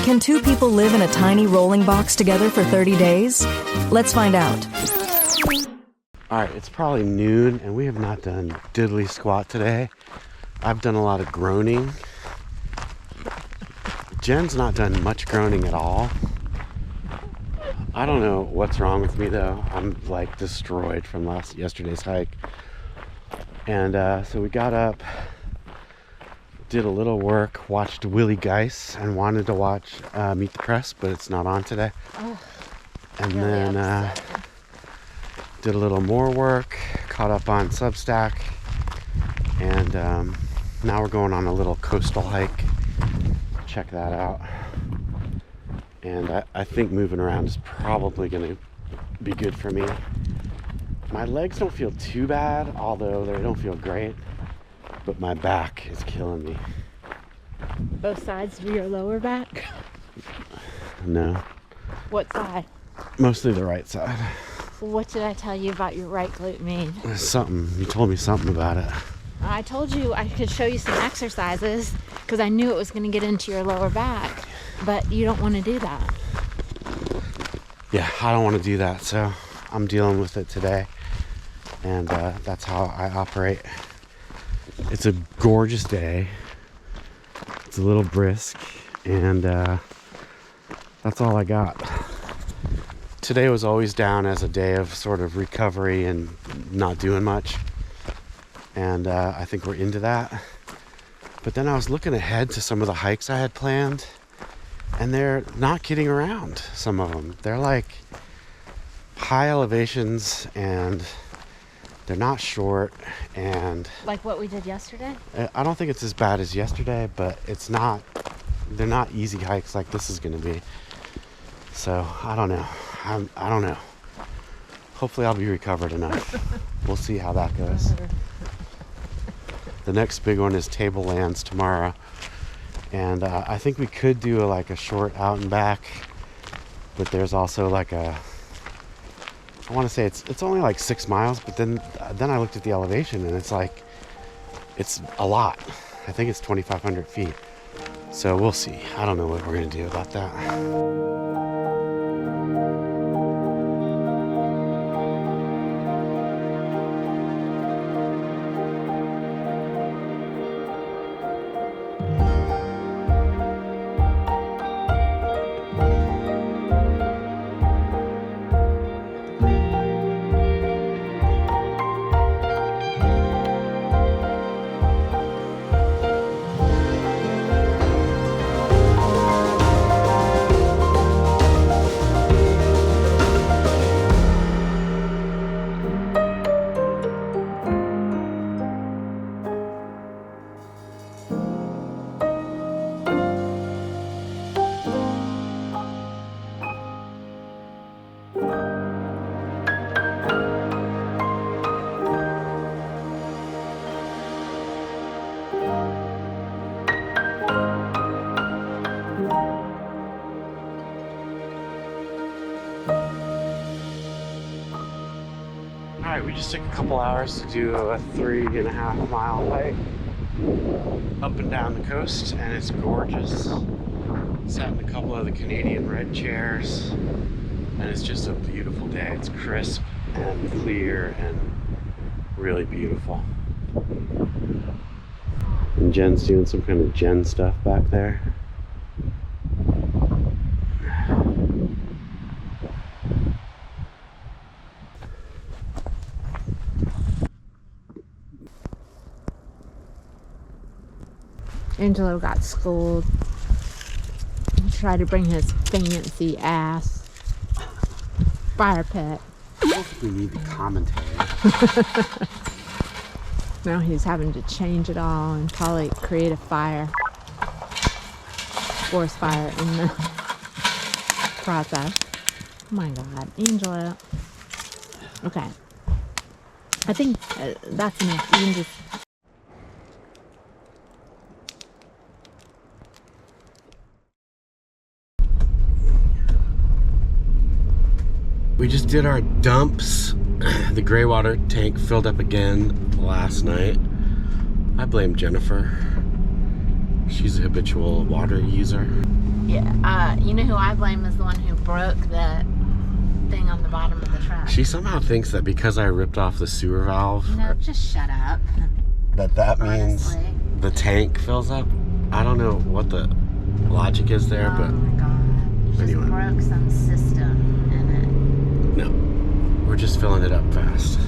Can two people live in a tiny rolling box together for 30 days? Let's find out. All right, it's probably noon and we have not done diddly squat today. I've done a lot of groaning. Jen's not done much groaning at all. I don't know what's wrong with me though. I'm like destroyed from yesterday's hike. And so we got up, did a little work, watched Willie Geist, and wanted to watch Meet the Press, but it's not on today. Oh, and really then did a little more work, caught up on Substack, and now we're going on a little coastal hike. Check that out. And I think moving around is probably going to be good for me. My legs don't feel too bad, although they don't feel great. But my back is killing me. both sides of your lower back? No. What side? Mostly the right side. What did I tell you about your right glute mean? Something. You told me something about it. I told you I could show you some exercises because I knew it was going to get into your lower back, but you don't want to do that. Yeah, I don't want to do that, so I'm dealing with it today. And that's how I operate. It's a gorgeous day. It's a little brisk, and that's all I got. Today was always down as a day of sort of recovery and not doing much. And I think we're into that. But then I was looking ahead to some of the hikes I had planned, and they're not getting around, some of them. They're like high elevations, and they're not short, and Like what we did yesterday? I don't think it's as bad as yesterday, but it's not, they're not easy hikes like this is going to be. So I don't know. I don't know. Hopefully I'll be recovered enough. We'll see how that goes. The next big one is Tablelands tomorrow. And I think we could do like a short out and back, but there's also like a, I want to say it's only like 6 miles, but then I looked at the elevation and it's like, it's a lot. I think it's 2,500 feet. So we'll see. I don't know what we're going to do about that. Alright, we just took a couple hours to do a 3.5 mile hike up and down the coast, and it's gorgeous. Sat in a couple of the Canadian red chairs, and it's just a beautiful day. It's crisp and clear and really beautiful. And Jen's doing some kind of Jen stuff back there. Angelo got schooled. He tried to bring his fancy ass fire pit. I don't think we need the commentary. Now he's having to change it all and probably create a fire. Forest fire in the process. Oh my God, Angelo. Okay. I think that's enough. You can just... We just did our dumps. The gray water tank filled up again last night. I blame Jennifer. She's a habitual water user. Yeah, you know who I blame is the one who broke the thing on the bottom of the truck. She somehow thinks that because I ripped off the sewer valve, No, just shut up. that means Honestly. the tank fills up. I don't know what the logic is there, Oh but my god. You just anyway. broke some system in no, we're just filling it up fast.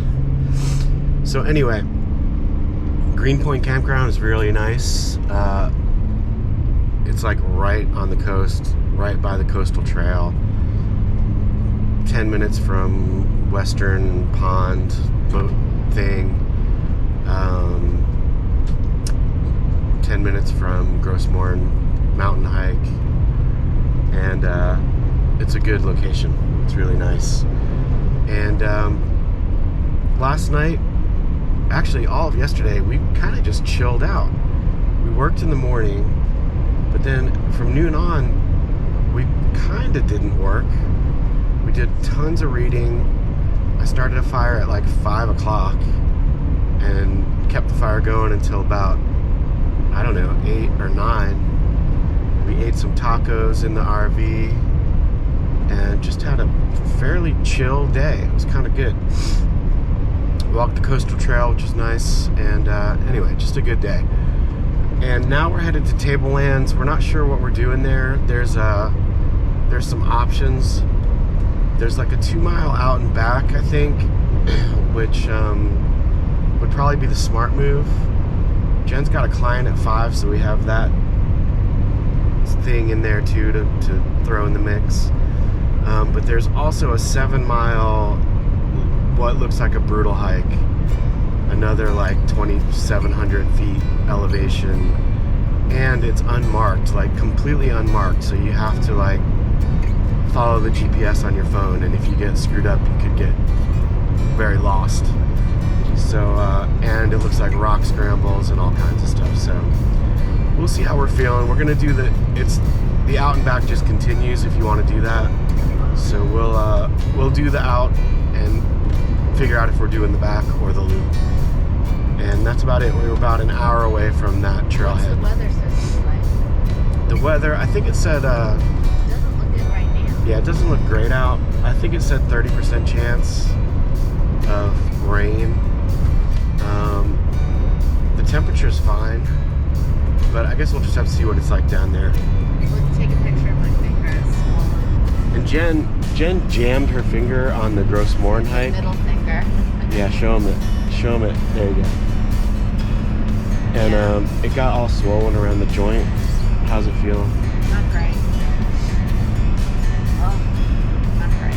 So anyway, Greenpoint Campground is really nice. It's like right on the coast, right by the coastal trail. 10 minutes from Western Pond boat thing. 10 minutes from Grossmorn mountain hike. And it's a good location. It's really nice. And last night, actually all of yesterday, we kind of just chilled out. We worked in the morning, but then from noon on, we kind of didn't work. We did tons of reading. I started a fire at like 5 o'clock and kept the fire going until about, I don't know, 8 or 9. We ate some tacos in the RV and just had a fairly chill day. It was kind of good. Walked the coastal trail, which is nice, and anyway, just a good day. And now we're headed to Tablelands. We're not sure what we're doing there. There's some options. There's like a 2-mile out and back, I think, which would probably be the smart move. Jen's got a client at 5, so we have that thing in there too to throw in the mix. But there's also a 7-mile, what looks like a brutal hike. Another like 2,700 feet elevation, and it's unmarked, like completely unmarked, so you have to like follow the GPS on your phone, and if you get screwed up you could get very lost. So and it looks like rock scrambles and all kinds of stuff, so we'll see how we're feeling. We're gonna do the out and back just continues if you want to do that, so we'll do the out and figure out if we're doing the back or the loop. And that's about it. We were about an hour away from that trailhead. What's the weather supposed to be like? The weather, I think it said, It doesn't look good right now. yeah, it doesn't look great out. I think it said 30% chance of rain. The temperature's fine, but I guess we'll just have to see what it's like down there. Let's take a picture of my finger. It's swollen. And Jen jammed her finger on the Grossmorn hike. Middle finger. Yeah, show them it. Show them it. There you go. And it got all swollen around the joint. How's it feel? Not great. Oh, not great.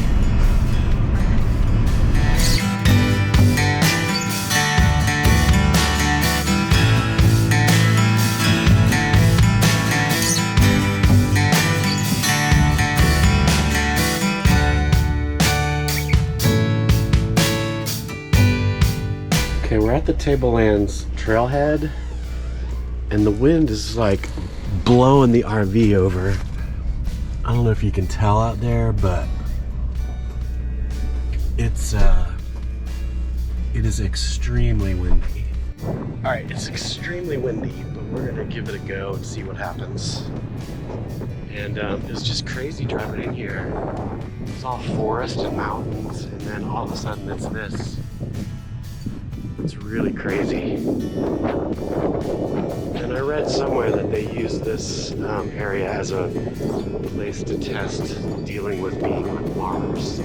Okay, we're at the Tablelands trailhead, and the wind is like blowing the RV over. I don't know if you can tell out there, but it is extremely windy. All right, it's extremely windy, but we're gonna give it a go and see what happens. And it's just crazy driving in here. It's all forest and mountains, and then all of a sudden it's this. It's really crazy. And I read somewhere that they use this area as a place to test dealing with being on Mars.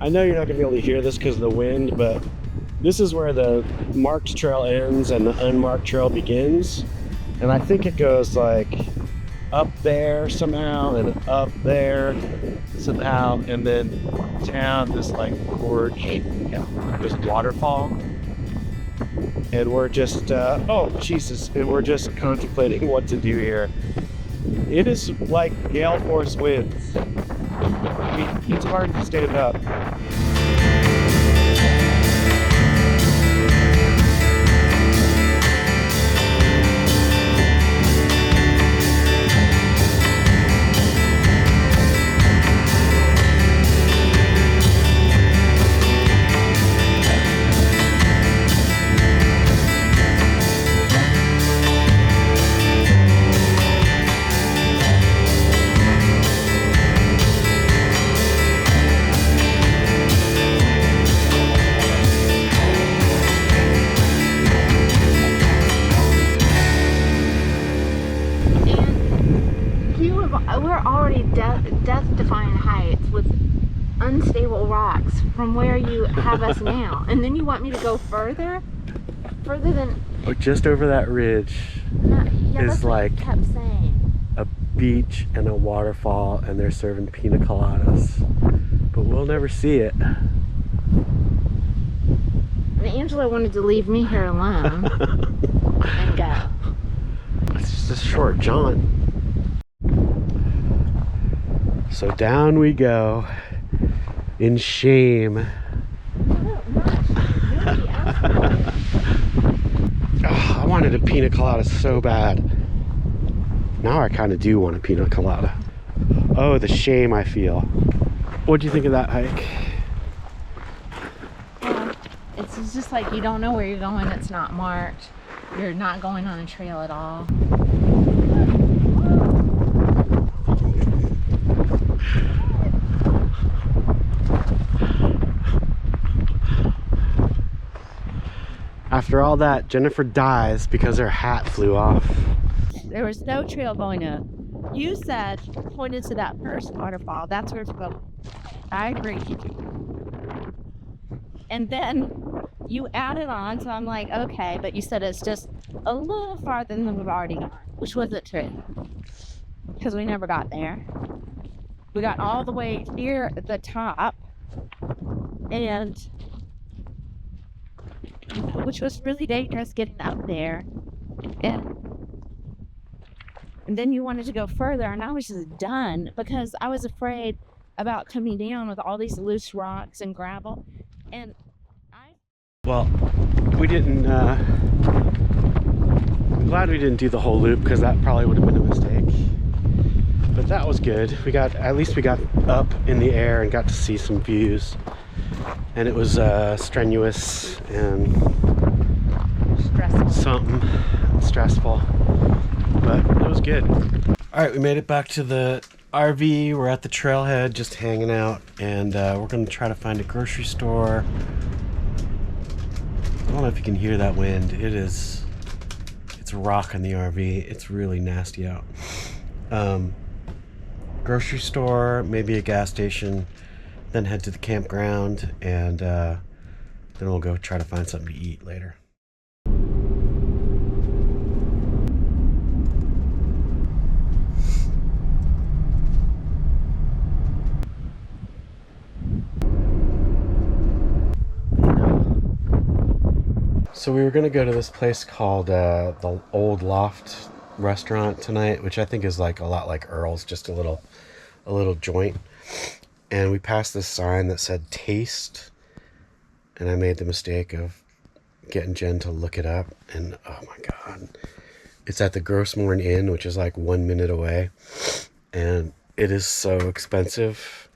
I know you're not going to be able to hear this because of the wind, but this is where the marked trail ends and the unmarked trail begins. And I think it goes like up there somehow and up there somehow, and then down this like gorge, this waterfall. And we're just, oh Jesus, and we're just contemplating what to do here. It is like gale force winds. It's hard to stand up. We're already death-defying heights with unstable rocks from where you have us now, and then you want me to go further than. Oh, just over that ridge is like you kept saying. a beach and a waterfall, and they're serving pina coladas, but we'll never see it. And Angela wanted to leave me here alone and go. It's just a short jaunt. So down we go in shame. Oh, I wanted a pina colada so bad. Now I kind of do want a pina colada. Oh, the shame I feel. What'd you think of that hike? It's just like you don't know where you're going. It's not marked. You're not going on a trail at all. After all that, Jennifer dies because her hat flew off. There was no trail going up. You said, pointed to that first waterfall. That's where it's going. I agree. And then you added on, so I'm like, okay, but you said it's just a little farther than we've already gone, which wasn't true. Because we never got there. We got all the way near the top, and which was really dangerous getting up there. And then you wanted to go further, and I was just done because I was afraid about coming down with all these loose rocks and gravel. And Well, we didn't, I'm glad we didn't do the whole loop because that probably would have been a mistake. But that was good. At least we got up in the air and got to see some views. And it was strenuous and stressful, but it was good. All right, we made it back to the RV. We're at the trailhead just hanging out, and we're gonna try to find a grocery store. I don't know if you can hear that wind. It's rocking the RV. It's really nasty out. Grocery store, maybe a gas station, then head to the campground, and then we'll go try to find something to eat later. So we were gonna go to this place called the Old Loft restaurant tonight, which I think is like a lot like Earl's, just a little joint. And we passed this sign that said taste, and I made the mistake of getting Jen to look it up, and oh my god, it's at the Grossmorn Inn, which is like 1 minute away, and it is so expensive,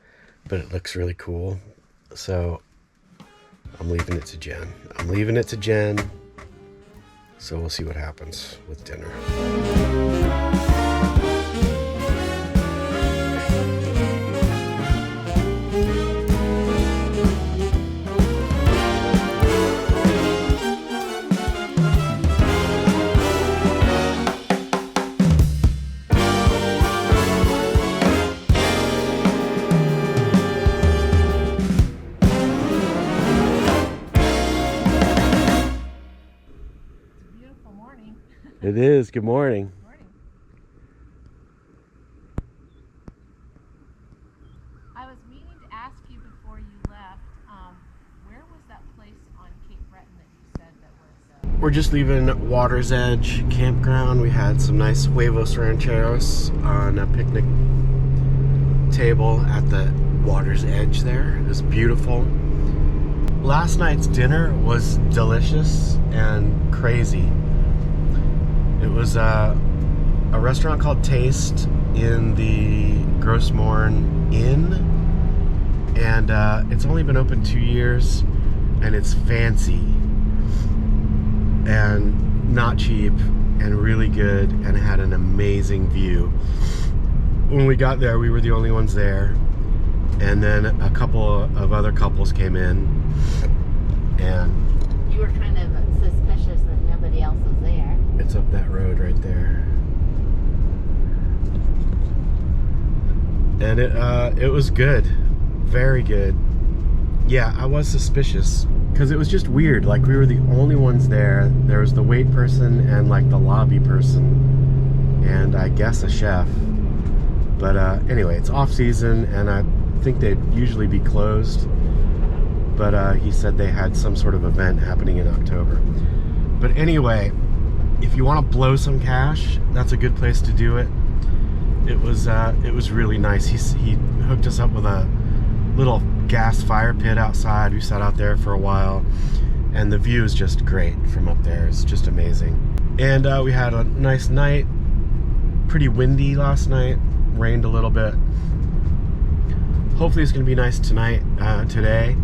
but it looks really cool. So I'm leaving it to Jen. So we'll see what happens with dinner. It is. Good morning. Morning. I was meaning to ask you before you left, where was that place on Cape Breton that you said that was We're just leaving Water's Edge Campground. We had some nice huevos rancheros on a picnic table at the water's edge there. It was beautiful. Last night's dinner was delicious and crazy. It was a restaurant called Taste in the Grossmorn Inn, and it's only been open 2 years, and it's fancy and not cheap and really good, and had an amazing view. When we got there, we were the only ones there, and then a couple of other couples came in, and You were kind of suspicious that nobody else was there. it's up that road right there. And it was good, very good. Yeah, I was suspicious because it was just weird. Like, we were the only ones there. There was the wait person and like the lobby person, and I guess a chef. But anyway, it's off season, and I think they'd usually be closed. But he said they had some sort of event happening in October. But anyway, if you want to blow some cash, that's a good place to do it. It was really nice. He hooked us up with a little gas fire pit outside. We sat out there for a while, and the view is just great from up there. It's just amazing. And we had a nice night. Pretty windy last night. Rained a little bit. Hopefully it's going to be nice today.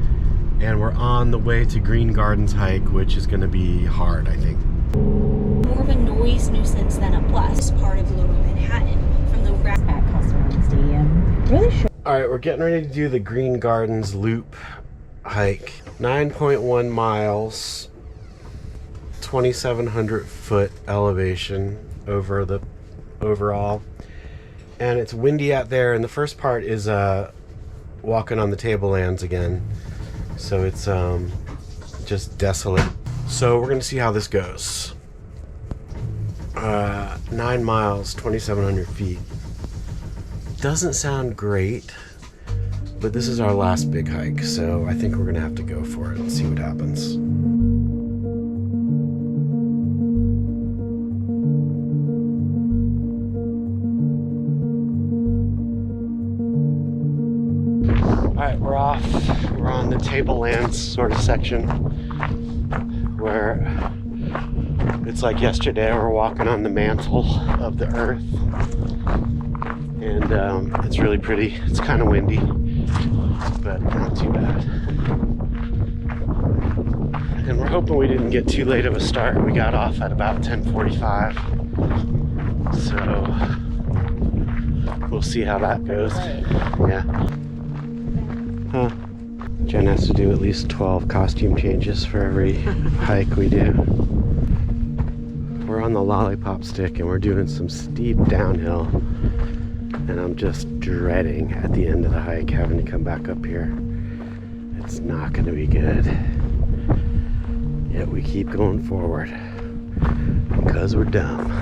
And we're on the way to Green Gardens hike, which is going to be hard, I think. More of a noise nuisance than a plus. It's part of Lower Manhattan from the At Customer Stadium. Really sure. All right, we're getting ready to do the Green Gardens Loop hike. 9.1 miles, 2,700 foot elevation over the overall. And it's windy out there, and the first part is walking on the Tablelands again. So it's just desolate. So we're gonna see how this goes. 9 miles, 2,700 feet. Doesn't sound great, but this is our last big hike, so I think we're gonna have to go for it and see what happens. Alright, we're off. We're on the Tablelands sort of section where it's like yesterday. We're walking on the mantle of the earth, and it's really pretty. It's kind of windy, but not too bad. And we're hoping we didn't get too late of a start. We got off at about 10:45, so we'll see how that goes. Yeah. Huh. Jen has to do at least 12 costume changes for every hike we do. We're on the lollipop stick, and we're doing some steep downhill, and I'm just dreading at the end of the hike having to come back up here. It's not going to be good. Yet we keep going forward because we're dumb.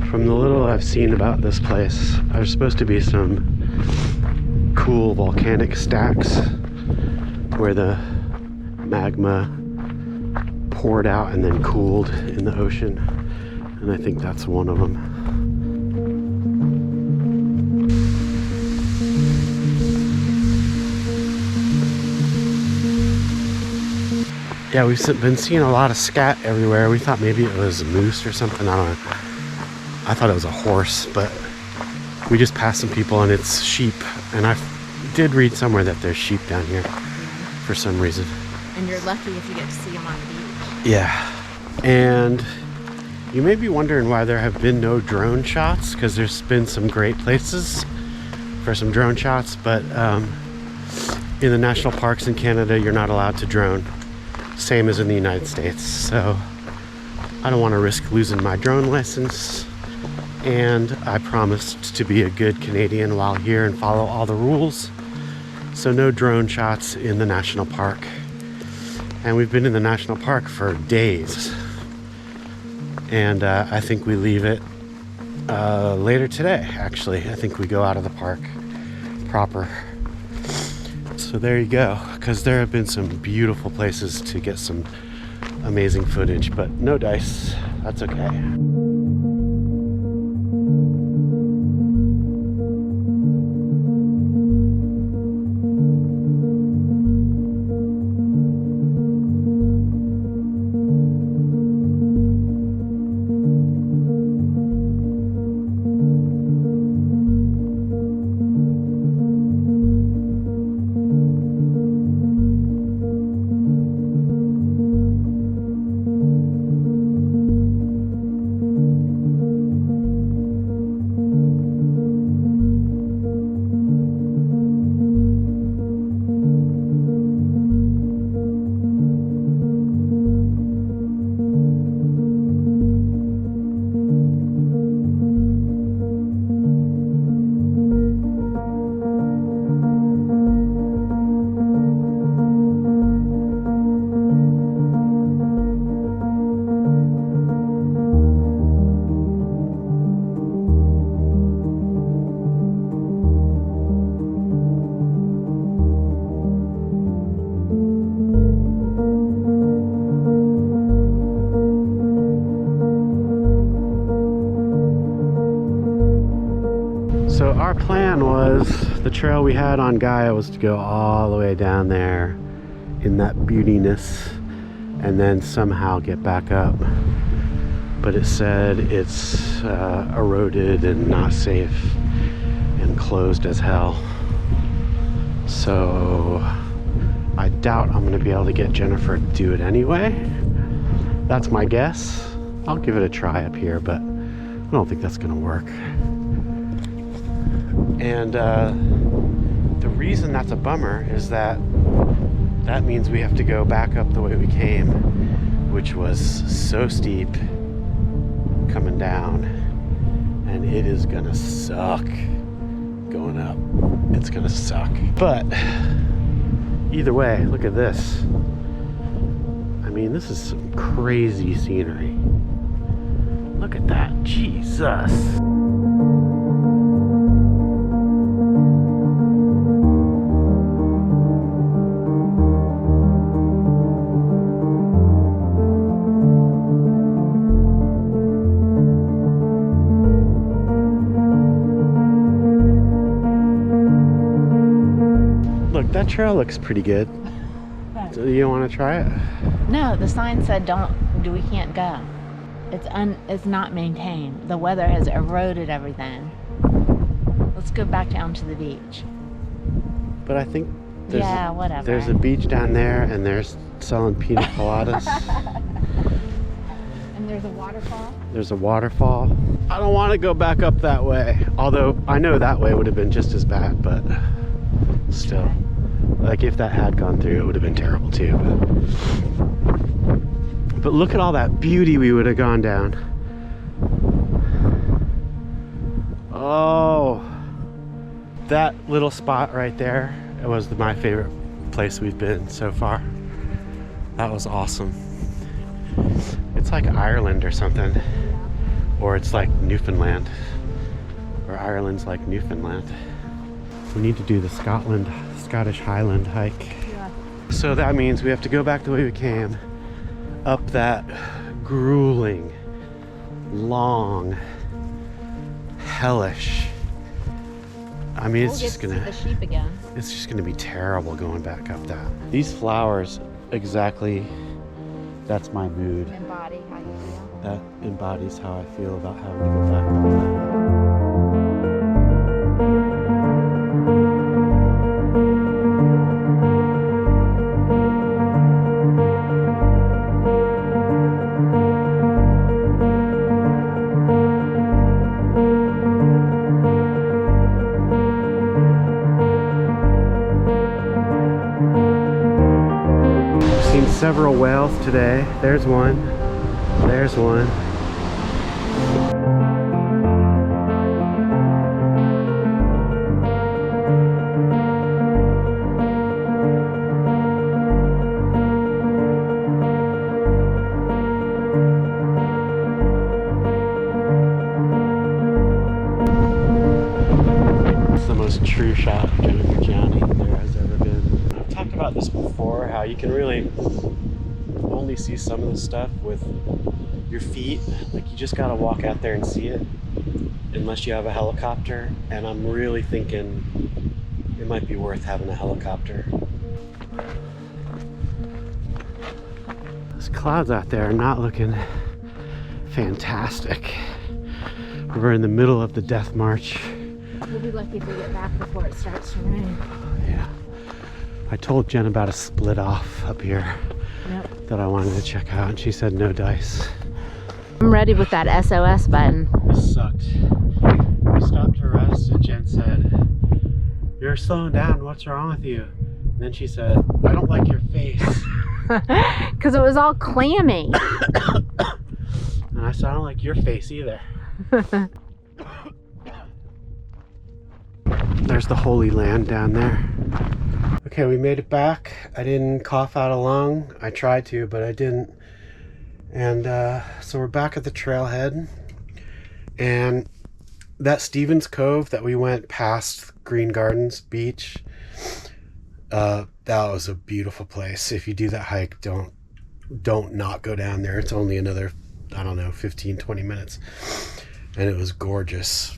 From the little I've seen about this place, there's supposed to be some cool volcanic stacks where the magma poured out and then cooled in the ocean, and I think that's one of them. Yeah, we've been seeing a lot of scat everywhere. We thought maybe it was a moose or something. I don't know. I thought it was a horse, but we just passed some people and it's sheep. And I did read somewhere that there's sheep down here for some reason. And you're lucky if you get to see them on the beach. Yeah. And you may be wondering why there have been no drone shots, because there's been some great places for some drone shots, but in the national parks in Canada, you're not allowed to drone. Same as in the United States. So I don't want to risk losing my drone license. And I promised to be a good Canadian while here and follow all the rules. So no drone shots in the national park. And we've been in the national park for days. And I think we leave it later today, actually. I think we go out of the park proper. So there you go, because there have been some beautiful places to get some amazing footage, but no dice. That's okay. So our plan was, the trail we had on Gaia was to go all the way down there in that beautiness and then somehow get back up. But it said it's eroded and not safe and closed as hell. So I doubt I'm gonna be able to get Jennifer to do it anyway. That's my guess. I'll give it a try up here, but I don't think that's gonna work. And the reason that's a bummer is that means we have to go back up the way we came, which was so steep coming down, and it is gonna suck going up. It's gonna suck. But either way, look at this. I mean, this is some crazy scenery. Look at that, Jesus. Look, that trail looks pretty good. Do you want to try it? No, the sign said we can't go. It's not maintained. The weather has eroded everything. Let's go back down to the beach. But I think whatever. There's a beach down there, and they're selling pina coladas. And there's a waterfall. There's a waterfall. I don't want to go back up that way. Although I know that way would have been just as bad, but still. Like if that had gone through, it would have been terrible too. But look at all that beauty we would have gone down. Oh, that little spot right there, it was my favorite place we've been so far. That was awesome. It's like Ireland or something. Or it's like Newfoundland. Or Ireland's like Newfoundland. We need to do the Scottish Highland hike. Yeah. So that means we have to go back the way we came, up that grueling, long, hellish. I mean, it's just gonna. The sheep again. It's just gonna be terrible going back up that. These flowers, exactly. That's my mood. Embody how you feel. That embodies how I feel about having to go back up that. Several whales today. There's one. There's one. you can really only see some of the stuff with your feet. Like, you just gotta walk out there and see it, unless you have a helicopter, and I'm really thinking it might be worth having a helicopter. Those clouds out there are not looking fantastic. We're in the middle of the death march. We'll be lucky if we get back before it starts to rain. Yeah. I told Jen about a split off up here that I wanted to check out, and she said no dice. I'm ready with that SOS button. This sucked. We stopped to rest, and Jen said, "You're slowing down, what's wrong with you?" And then she said, "I don't like your face." Because it was all clammy. And I said, "I don't like your face either." There's the Holy Land down there. Okay, we made it back. I didn't cough out a lung. I tried to, but I didn't. And so we're back at the trailhead. And that Stevens Cove that we went past Green Gardens Beach, that was a beautiful place. If you do that hike, don't not go down there. It's only another, I don't know, 15, 20 minutes. And it was gorgeous.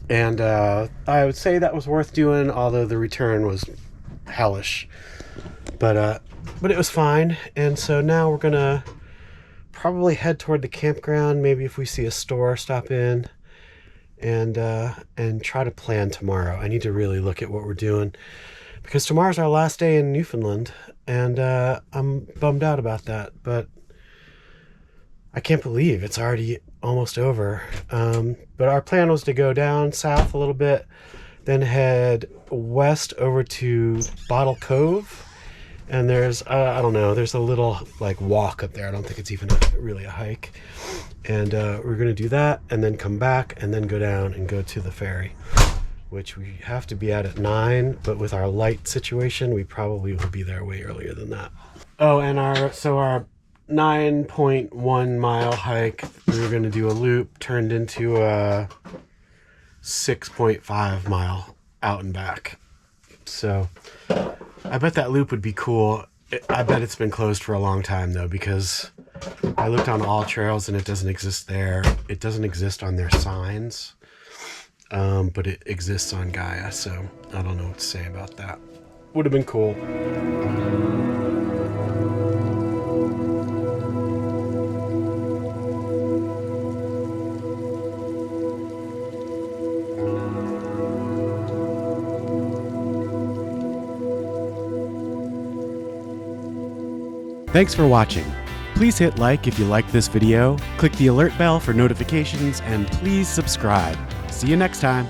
And I would say that was worth doing, although the return was hellish. But it was fine. And so now we're gonna probably head toward the campground. Maybe if we see a store, stop in and try to plan tomorrow. I need to really look at what we're doing, because tomorrow's our last day in Newfoundland, and I'm bummed out about that. But I can't believe it's already almost over. But our plan was to go down south a little bit, then head west over to Bottle Cove. And there's, I don't know, there's a little like walk up there. I don't think it's even really a hike. And we're gonna do that and then come back and then go down and go to the ferry, which we have to be at 9, but with our light situation, we probably will be there way earlier than that. Oh, and our 9.1 mile hike, we were going to do a loop, turned into a 6.5 mile out and back. So I bet that loop would be cool. I bet it's been closed for a long time though, because I looked on All Trails and it doesn't exist there. It doesn't exist on their signs, but it exists on Gaia. So I don't know what to say about that. Would have been cool. Thanks for watching. Please hit like if you liked this video, click the alert bell for notifications, and please subscribe. See you next time.